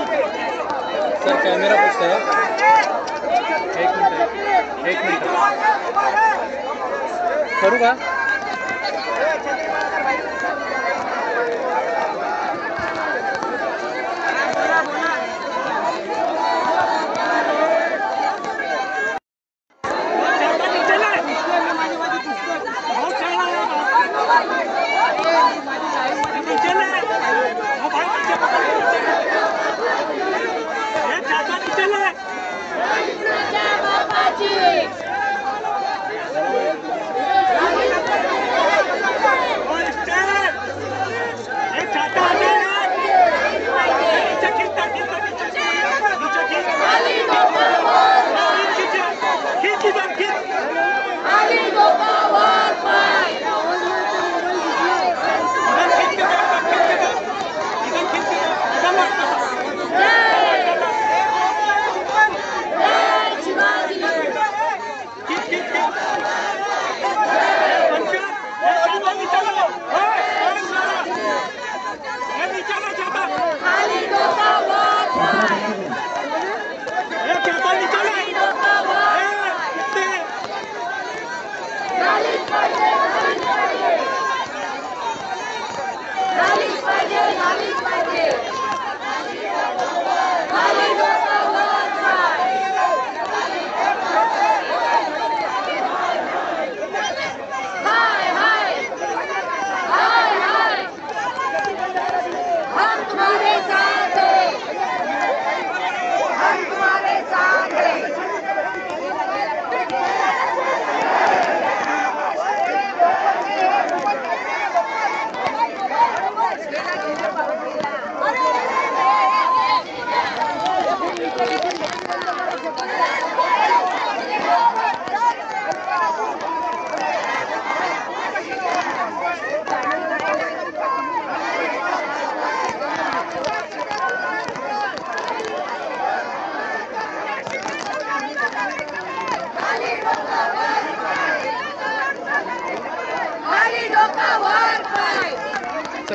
Sir camera पूछता है, एक मिनट करूँ का? Stop!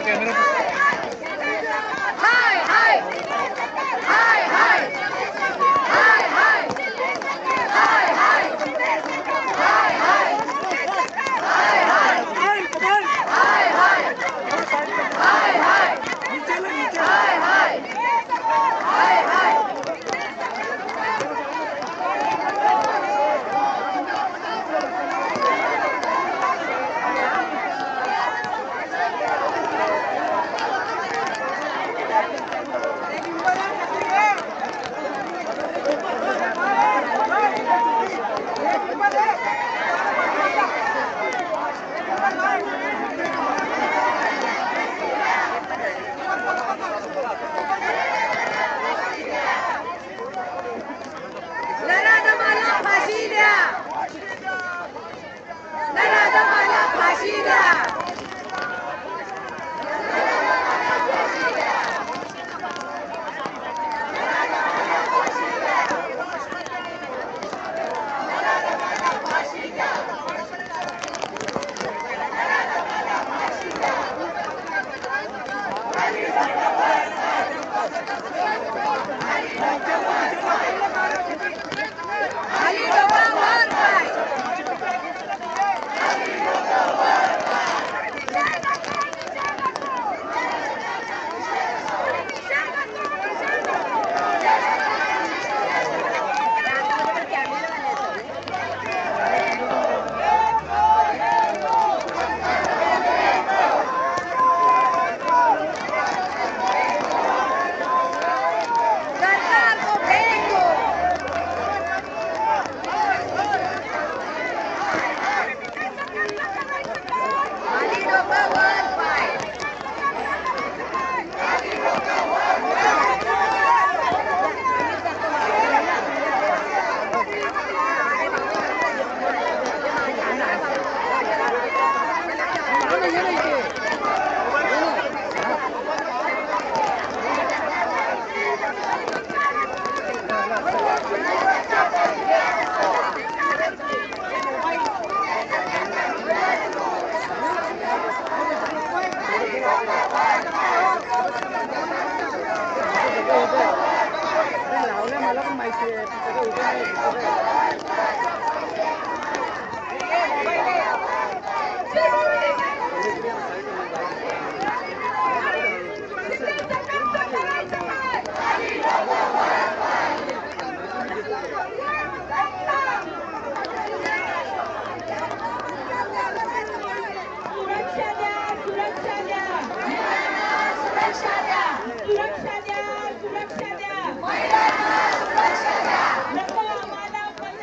कॅमेरा हाय हाय हाय हाय हाय हाय हाय हाय हाय हाय नराधमाला फाशी द्या नराधमाला फाशी द्या खाली डोका वर पाय सरकार को फेंक दो खाली डोका वर पाय लावल्या मला पण माहिती आहे तिकडे उभे नाही सुरक्षा द्या सुरक्षा द्या सुरक्षा द्या सुरक्षा द्या सुरक्षा द्या नको आम्हाला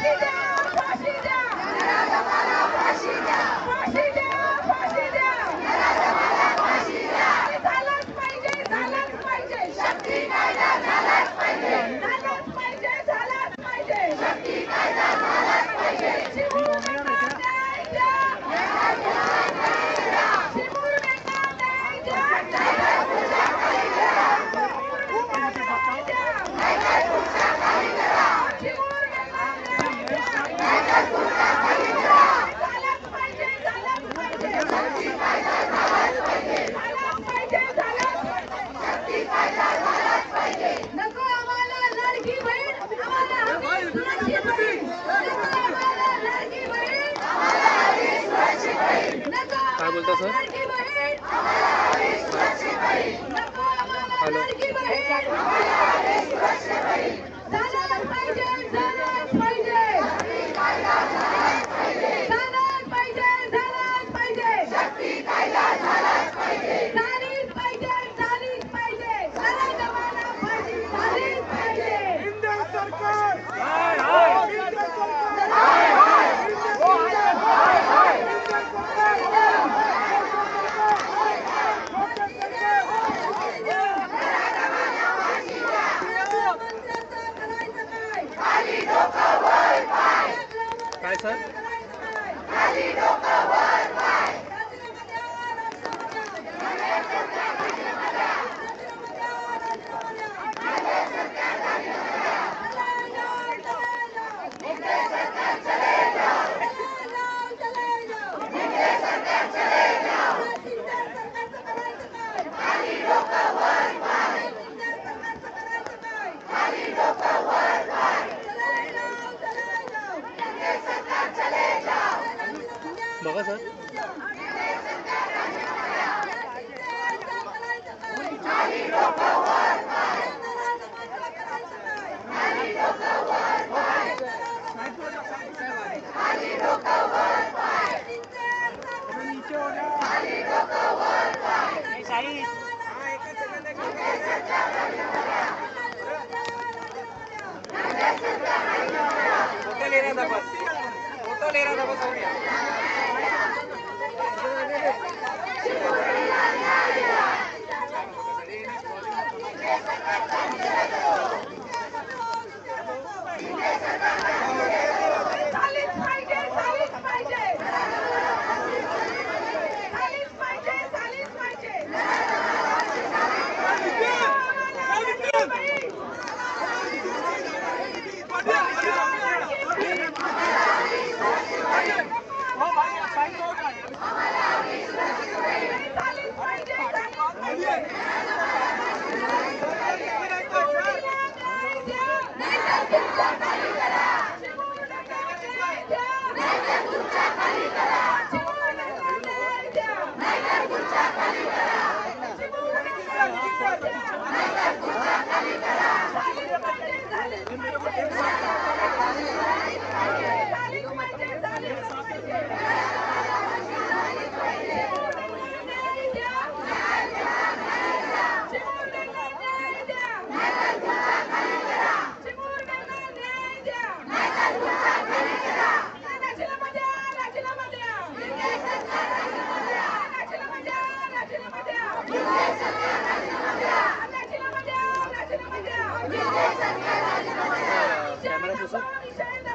फाशी द्या, फाशी द्या. फाशी द्या, फाशी द्या. झालाच पाहिजे, झालाच पाहिजे. शक्ती कायदा झालाच पाहिजे. झालाच पाहिजे, झालाच पाहिजे. शक्ती कायदा झालाच पाहिजे. चिमुरड्यांना न्याय द्या. चिमुरड्यांना न्याय द्या. नको आम्हाला लाडकी बहीण, आम्हाला हवी सुरक्षित बहीण. नको आम्हाला लाडकी बहीण, आम्हाला हवी सुरक्षित बहीण. नको आम्हाला लाडकी बहीण, आम्हाला हवी सुरक्षित बहीण. नको आम्हाला लाडकी बहीण, आम्हाला हवी सुरक्षित बहीण. झालाच पाहिजे, झालाच पाहिजे. झालाच पाहिजे, झालाच पाहिजे. शक्ती कायदा झालाच पाहिजे. झालीच पाहिजे, झालीच पाहिजे. सराजमाला फाशी झालीच पाहिजे. इंडियन सरकार काय सर बघा सर फोटो ले रहा था बस हो गया. झालीच पाहिजे, झालीच पाहिजे. झालीच पाहिजे, झालीच पाहिजे. कॅमेरा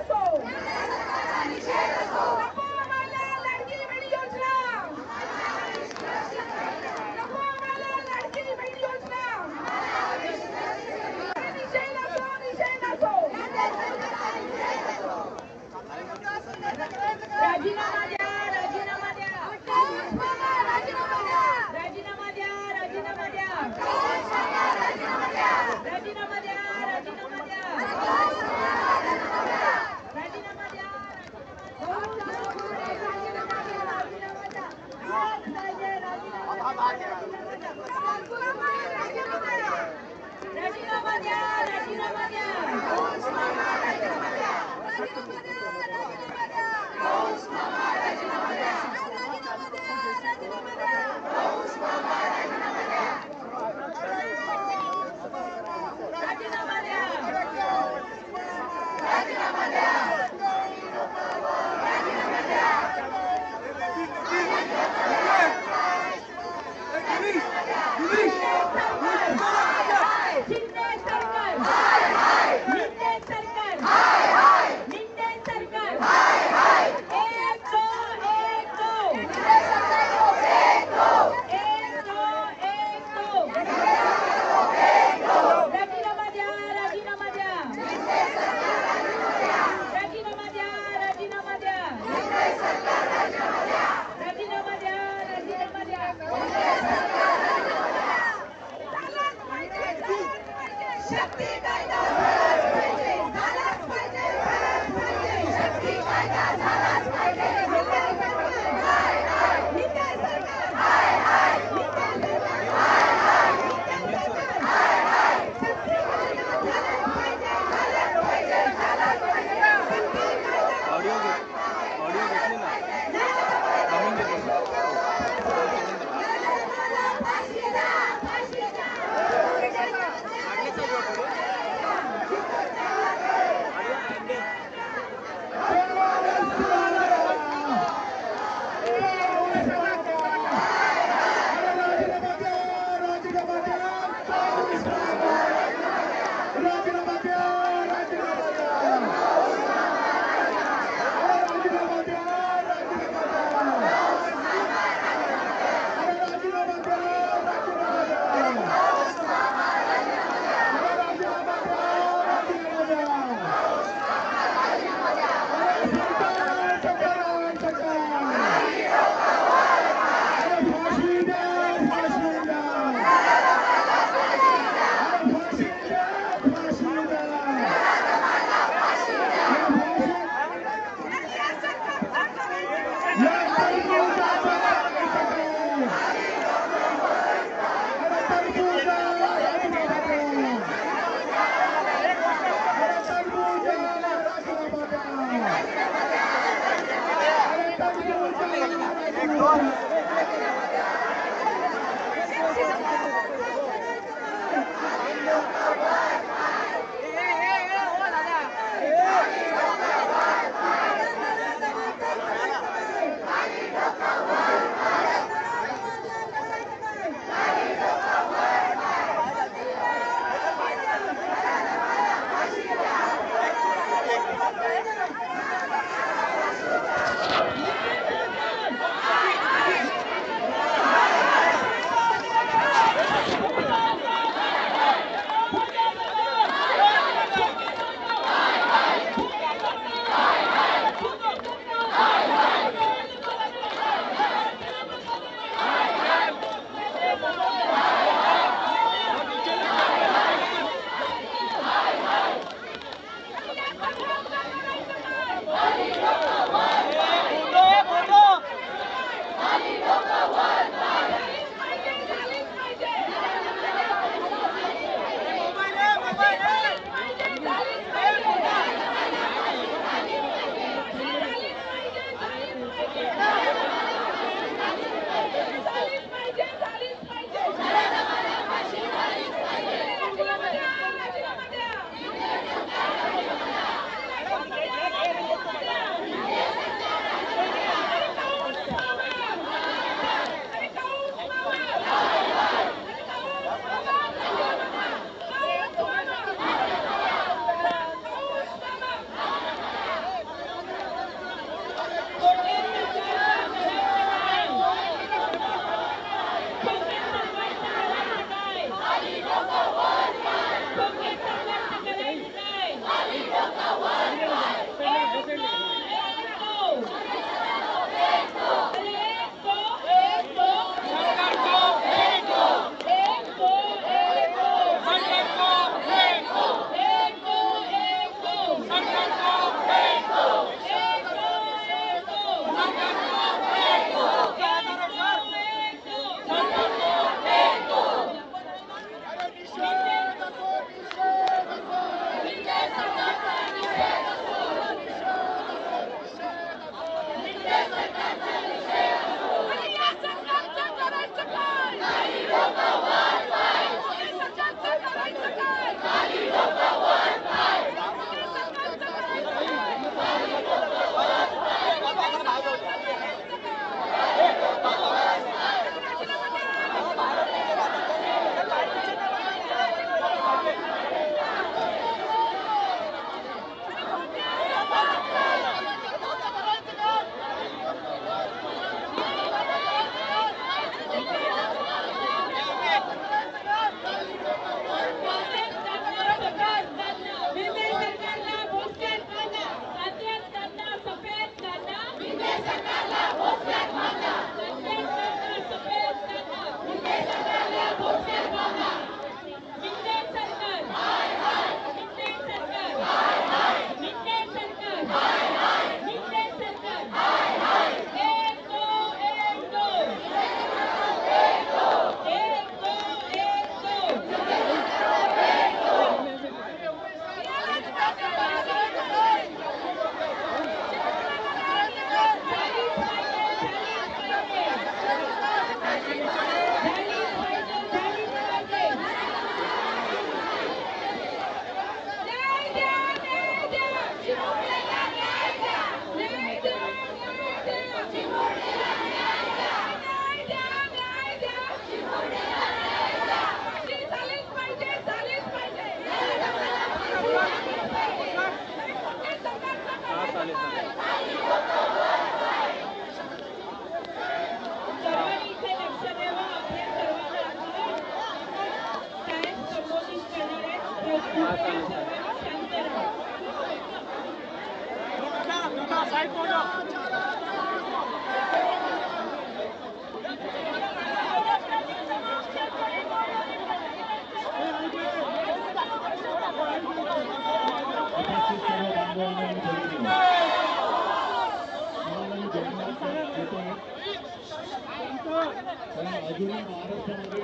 अजूनही महाराष्ट्रामध्ये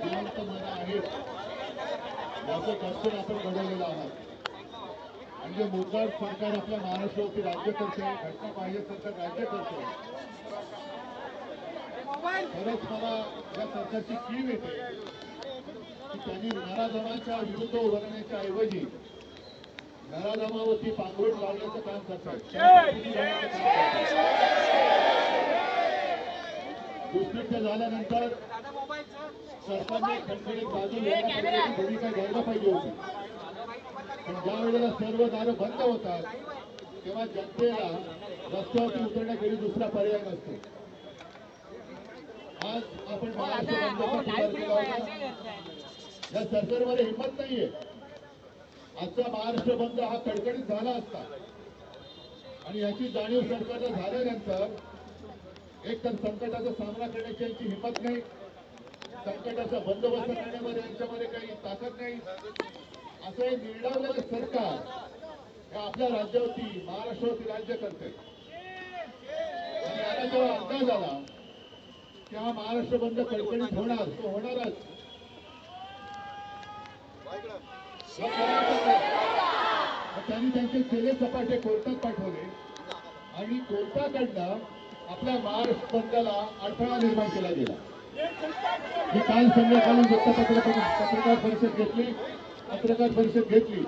जिवंत मन आहेत याचं दर्शन आपण घडवलेलं आहात. म्हणजे मोकाट सरकार आपल्या महाराष्ट्रावरती राज्य करते, घटना बाह्य सरकार राज्य करते. खरंच मला या सरकारची कीव येते की त्यांनी नराधमांच्या विरुद्ध उभारण्याच्या ऐवजी नराधमावरती पांघरुण लावण्याचं काम करतात. दुष्कृत्य झाल्यानंतर सरकारने खणखणीत बाजू घेण्याची भूमिका घ्यायला पाहिजे होती. पण ज्या वेळेला सर्व दारं बंद होतात तेव्हा जनतेला रस्त्यावरती उतरण्याखेरी दुसरा पर्याय नसतो. आज आपण महाराष्ट्र बंदचा पुकार केला होता. या सरकारमध्ये हिंमत नाहीये. आजचा महाराष्ट्र बंद हा कडकडीत झाला असता आणि याची जाणीव सरकारला झाल्यानंतर एक तर संकटाचा सामना करण्याची यांची हिंमत नाही, संकटाचा बंदोबस्त करण्यामध्ये यांच्यामध्ये काही ताकद नाही. असं हे निर्डावलेलं सरकार हे आपल्या राज्यावरती महाराष्ट्रावरती राज्य करते. आणि याला जेव्हा अंदाज आला की हा महाराष्ट्र बंद कडकडीत होणार, तो होणारच. त्यांनी त्यांचे केले सपाटे कोर्टात पाठवले आणि कोर्टाकडनं आपल्या महाराष्ट्र बंदला अडथळा निर्माण केला गेला. मी काल संध्याकाळी पत्रकार परिषद घेतली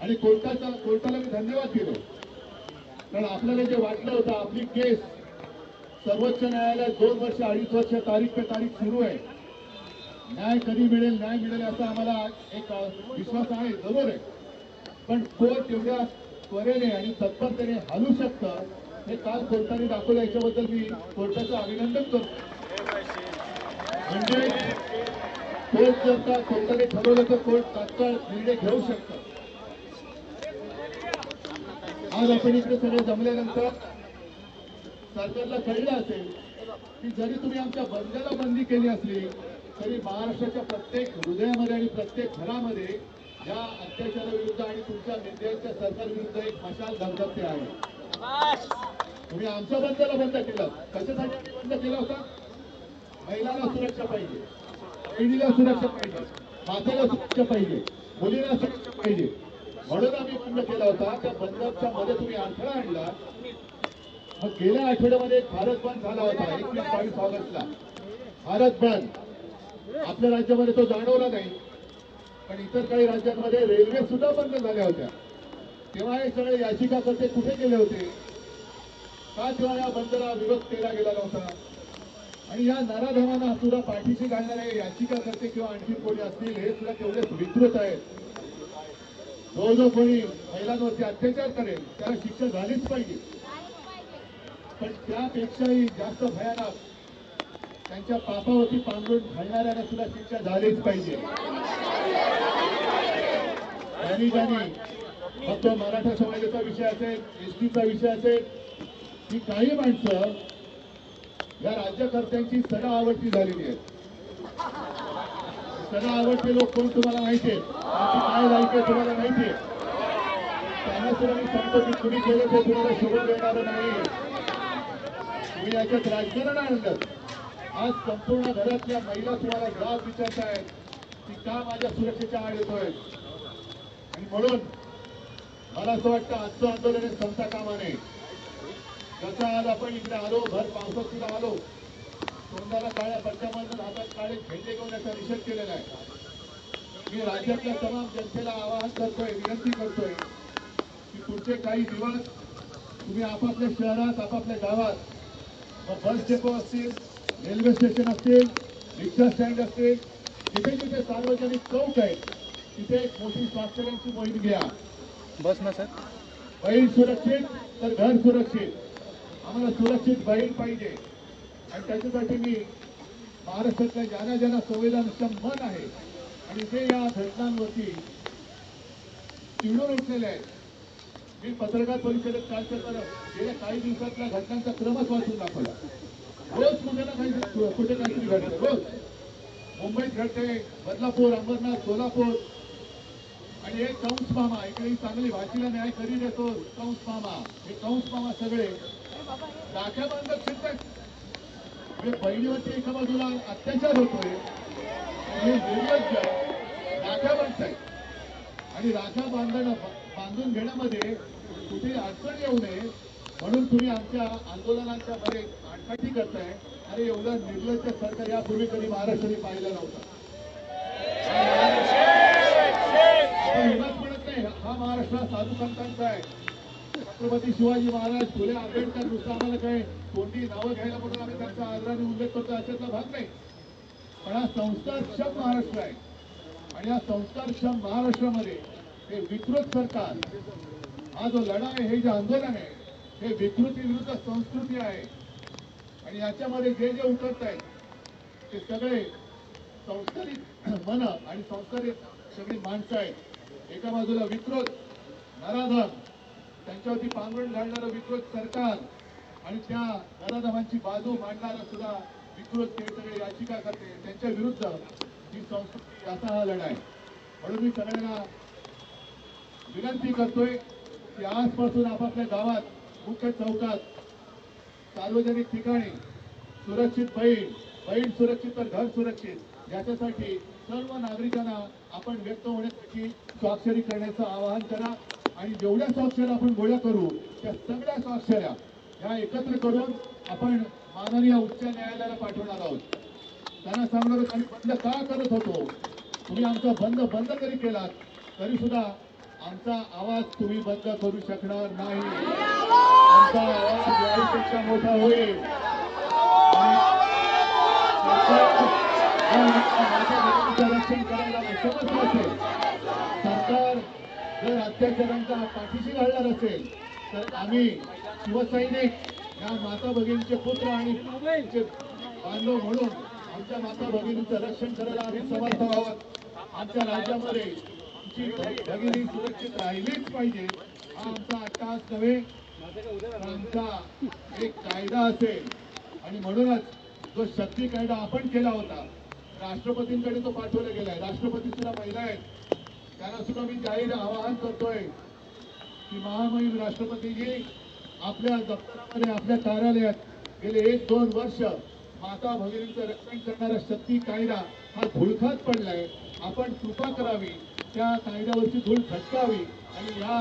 आणि कोर्टाला मी धन्यवाद दिलो. कारण आपल्याला जे वाटलं होतं आपली केस सर्वोच्च न्यायालयात 2 वर्ष 2.5 वर्ष तारीख पे तारीख सुरू आहे, न्याय कधी मिळेल असा आम्हाला एक विश्वास आहे, जरूर आहे. पण कोर्ट एवढ्या त्वरेने आणि तत्परतेने हलू शकतं हे काल कोर्टाने दाखवलं. याच्याबद्दल मी कोर्टाचं अभिनंदन करतो. म्हणजे कोर्ट जर का कोर्टाने ठरवलं तर कोर्ट तात्काळ निर्णय घेऊ शकतं. आज आपण इकडे सगळे जमल्यानंतर सरकारला कळलं असेल की जरी तुम्ही आमच्या बंदला बंदी केली असली तरी महाराष्ट्राच्या प्रत्येक हृदयामध्ये आणि प्रत्येक घरामध्ये या अत्याचाराविरुद्ध आणि तुमच्या नेत्यांच्या सरकारविरुद्ध एक मशाल धगधगते आहे. तुम्ही आमच्या बंदला बंद केलं, कशासाठी बंद केला होता? महिलांना सुरक्षा पाहिजे, बहिणीला सुरक्षा पाहिजे, मातेला सुरक्षा पाहिजे, मुलींना सुरक्षा पाहिजे. म्हणून आम्ही बंद केला होता. त्या बंदच्या मध्ये तुम्ही अडथळा आणला. मग गेल्या आठवड्यामध्ये एक भारत बंद झाला होता 21-22 ऑगस्टला. भारत बंद आपल्या राज्यामध्ये तो जाणवला नाही, पण इतर काही राज्यांमध्ये रेल्वे सुद्धा बंद झाल्या होत्या. तेव्हा हे सगळे याचिकाकर्ते कुठे गेले होते? का तेव्हा या बंदला विरोध केला गेला नव्हता? आणि या नराधमांना सुद्धा पाठीशी घालणारे याचिकाकर्ते किंवा आणखी कोणी असतील हे सुद्धा तेवढेच विकृत आहेत. जो कोणी महिलांवरती अत्याचार करेल त्याला शिक्षा झालीच पाहिजे, पण त्यापेक्षाही जास्त भयानक त्यांच्या पापावरती पांघरून घालणाऱ्यांना सुद्धा शिक्षा झालीच पाहिजे. ज्यांनी फक्त मराठा समाजाचा विषय असेल, एसटीचा विषय असेल, ही काही माणसं या राज्यकर्त्यांची सदा आवडती झालेली आहेत. सदा आवडते लोक कोण तुम्हाला माहिती आहे, त्यांची काय लायकी आहे तुम्हाला माहिती आहे. त्यांना सुद्धा मी सांगतो की तुम्ही केलं ते तुम्हाला शोभून देणार नाही. तुम्ही याच्यात राजकारण आणलं. आज संपूर्ण घरातल्या महिला तुम्हाला जाब विचारतायत की का माझ्या सुरक्षेच्या आड येतोय. आणि म्हणून मला असं वाटतं आजचं आंदोलन हे संपता कामा नये. जसं आज आपण इकडे आलो, भर पावसात सुद्धा आलो, तोंडाला काळ्या पट्ट्यामधून हातात काळे झेंडे घेऊन याचा निषेध केलेला आहे. मी राज्यातल्या तमाम जनतेला आवाहन करतोय, विनंती करतोय की पुढचे काही दिवस तुम्ही आपापल्या शहरात, आपापल्या गावात बस डेपो असतील, रेल्वे स्टेशन असतील, रिक्षा स्टँड असतील, जिथे जिथे सार्वजनिक चौक आहेत तिथे एक मोठी स्वाक्षऱ्यांची मोहीम घ्या. बस ना सर. बहीण सुरक्षित तर घर सुरक्षित. आम्हाला सुरक्षित बहीण पाहिजे आणि त्याच्यासाठी मी महाराष्ट्रातल्या ज्यांना संवेदनक्षम मन आहे आणि ते या घटनांवरती चिडून उठलेले आहेत. मी पत्रकार परिषदेत काल करताना गेल्या काही दिवसातल्या घटनांचा क्रमच वाचून दाखवला. रोज कुठे ना काही कुठे काहीतरी घडतं. रोज मुंबईत घडते, बदलापूर, अंबरनाथ, सोलापूर. आणि एक कंस मामा, इकडे चांगली भाषेला न्याय करी देतो कंस मामा. हे कंस मामा सगळे राख्या बांधत फिरतात. म्हणजे बहिणीवरती एका बाजूला अत्याचार होतोय आणि हे निर्लज्ज राख्या बांधतायत. आणि राख्या बांधून घेण्यामध्ये कुठे अडचण येऊ नये म्हणून तुम्ही आमच्या आंदोलनांच्या मध्ये आडकाठी करताय. अरे एवढं निर्लज्ज सरकार यापूर्वी कधी महाराष्ट्राने पाहिलं नव्हतं. हिमत म्हणत नाही, हा महाराष्ट्र साधू संतांचा आहे. छत्रपती शिवाजी महाराज, फुले आंबेडकर नुसतं आम्हाला काय कोणती नावं घ्यायला म्हणून आम्ही त्यांचा आदराने उल्लेख करतो अशातला भाग नाही. पण हा संस्कारक्षम महाराष्ट्र आहे आणि या संस्कारक्षम महाराष्ट्रामध्ये हे विकृत सरकार, हा जो लढा आहे, हे जे आंदोलन आहे, हे विकृती विरुद्ध संस्कृती आहे. आणि याच्यामध्ये जे जे उतरत आहेत ते सगळे संस्कारित मन आणि संस्कारित सगळी माणसं आहेत. एका बाजूला विकृत नराधम, त्यांच्यावरती पांघरून घालणारं विकृत सरकार आणि त्या नराधमांची बाजू मांडणारा सुद्धा विकृत ते सगळे याचिका करते, त्यांच्या विरुद्ध ही संस्कृती, असा हा लढा आहे. म्हणून मी सगळ्यांना विनंती करतोय की आजपासून आपापल्या गावात, मुख्य चौकात, सार्वजनिक ठिकाणी सुरक्षित बहीण सुरक्षित तर घर सुरक्षित याच्यासाठी सर्व नागरिकांना आपण व्यक्त होण्यासाठी स्वाक्षरी करण्याचं आवाहन करा. आणि जेवढ्या स्वाक्षऱ्या आपण गोळा करू त्या सगळ्या स्वाक्षऱ्या ह्या एकत्र करून आपण माननीय उच्च न्यायालयाला पाठवणार आहोत. त्यांना सांगणार आहोत आम्ही बंद का करत होतो, तुम्ही आमचा बंद जरी केलात तरी सुद्धा आमचा आवाज तुम्ही बंद करू शकणार नाही. आमचा आवाज याहीपेक्षा मोठा होईल. रक्षण करायला असमर्थ असेल, सरकार जर अत्याचारांचा पाठीशी घालणार असेल तर आम्ही शिवसैनिक या माता भगिनीचे पुत्र आणि बांधव म्हणून आमच्या माता भगिनीचं रक्षण करायला आम्ही समर्थ आहोत. आमच्या राज्यामध्ये आमची भगिनी सुरक्षित राहिलीच पाहिजे हा आमचा अट्टहास नव्हे, आमचा एक कायदा असेल. आणि म्हणूनच जो शक्ती कायदा आपण केला होता, राष्ट्रपतींकडे तो पाठवला गेलाय. राष्ट्रपती सुद्धा महिला आहेत, त्यांना सुद्धा मी जाहीर आवाहन करतोय की महामहिम राष्ट्रपतीजी, आपल्या दप्तरामध्ये, आपल्या कार्यालयात गेले 1-2 वर्ष माता भगिनींचं रक्षण करणारा शक्ती कायदा हा धुळखात पडलाय. आपण कृपा करावी, त्या कायद्यावरची धूळ झटकावी आणि या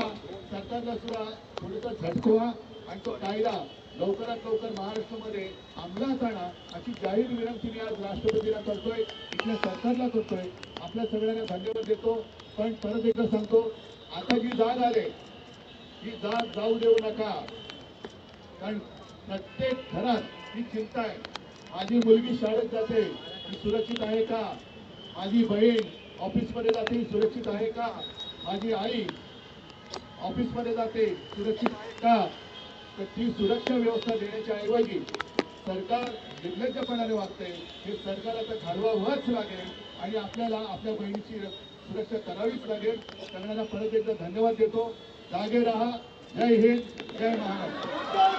सरकारला सुद्धा थोडासा झटकवा आणि तो कायदा लवकरात लवकर महाराष्ट्रामध्ये अंमलात आणा अशी जाहीर विनंती मी आज राष्ट्रपतींना करतोय, इथल्या सरकारला करतोय. आपल्या सगळ्यांना धन्यवाद देतो. पण परत एकदा सांगतो, आता जी जाग आले ही जाग जाऊ देऊ नका. कारण प्रत्येक घरात ही चिंता आहे. माझी मुलगी शाळेत जाते, ही सुरक्षित आहे का? माझी बहीण ऑफिसमध्ये जाते, ही सुरक्षित आहे का? माझी आई ऑफिसमध्ये जाते, सुरक्षित का? तर ती सुरक्षा व्यवस्था देण्याच्या ऐवजी सरकार निर्लज्जपणाने वागते. हे सरकार आता घालवावंच लागेल आणि आपल्याला आपल्या बहिणीची सुरक्षा करावीच लागेल. सगळ्यांना परत एकदा धन्यवाद देतो. जागे रहा. जय हिंद, जय महाराष्ट्र.